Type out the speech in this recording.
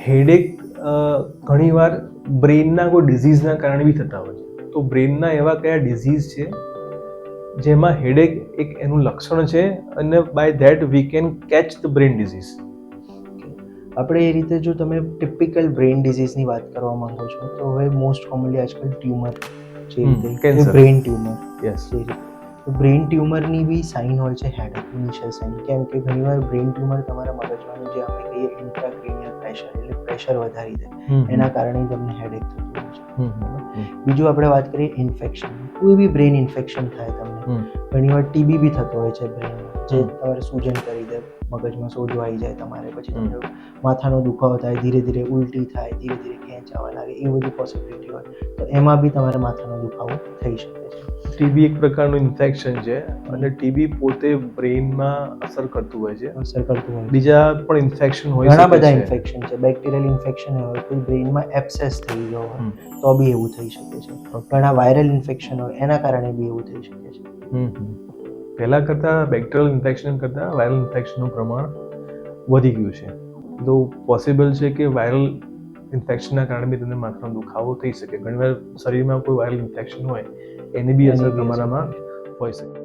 Headache ઘણીવાર બ્રેઇનના કોઈ ડિઝીઝના કારણે બી થતા હોય છે. તો બ્રેઇનના એવા કયા ડિઝીઝ છે જેમાં હેડેક એક એનું લક્ષણ છે અને by that we can catch the brain disease? આપણે એ રીતે જો તમે ટિપિકલ બ્રેઇન ડિઝીઝની વાત કરવા માંગો છો તો હવે મોસ્ટ કોમનલી આજકાલ ટ્યુમર જે રીતે બ્રેઇન ટ્યુમર યસ. જે રીતે તો બ્રેઇન ટ્યુમરની બી સાઇન હોય છે હેડેક ઇનિશિયલ સાઇન, કેમ કે ઘણીવાર બ્રેઇન ટ્યુમર તમારા મગજમાં જે આપણે કહીએ ઇન્ટ્રાક્રેનિયલ પ્રેશર એટલે પ્રેશર વધારી દે એના કારણે તમને હેડેક થતું હોય છે. બીજું આપણે વાત કરીએ ઇન્ફેક્શન, કોઈ બી બ્રેઇન ઇન્ફેક્શન થાય તમને, ઘણીવાર ટીબી બી થતો હોય છે બ્રેઇનમાં, જે તમારે સૂજન કરી દે, મગજમાં સોજો આવી જાય તમારે, પછી તમને માથાનો દુખાવો થાય, ધીરે ધીરે ઉલટી થાય, ધીરે ધીરે ખેંચાવા લાગે, એ બધી પોસિબિલિટી હોય તો એમાં બી તમારે માથાનો દુખાવો થઈ શકે છે. ટીબી એક પ્રકારનું ઇન્ફેક્શન છે અને ટીબી પોતે બ્રેઇનમાં અસર કરતું હોય છે. બીજા પણ ઇન્ફેક્શન હોય છે, ઘણા બધા ઇન્ફેક્શન છે, બેક્ટેરિયલ ઇન્ફેક્શન હોય, કોઈ બ્રેઇનમાં એબ્સેસ થઈ ગયો હોય તો બી એવું થઈ શકે છે. ઘણા વાયરલ ઇન્ફેક્શન હોય એના કારણે બી એવું થઈ શકે છે. પહેલા કરતાં બેક્ટેરિયલ ઇન્ફેક્શન કરતાં વાયરલ ઇન્ફેક્શનનું પ્રમાણ વધી ગયું છે. તો પોસિબલ છે કે વાયરલ ઇન્ફેક્શનના કારણે બી તમને માથાનો દુખાવો થઈ શકે. ઘણીવાર શરીરમાં કોઈ વાયરલ ઇન્ફેક્શન હોય એની બી અસર તમારામાં હોઈ શકે.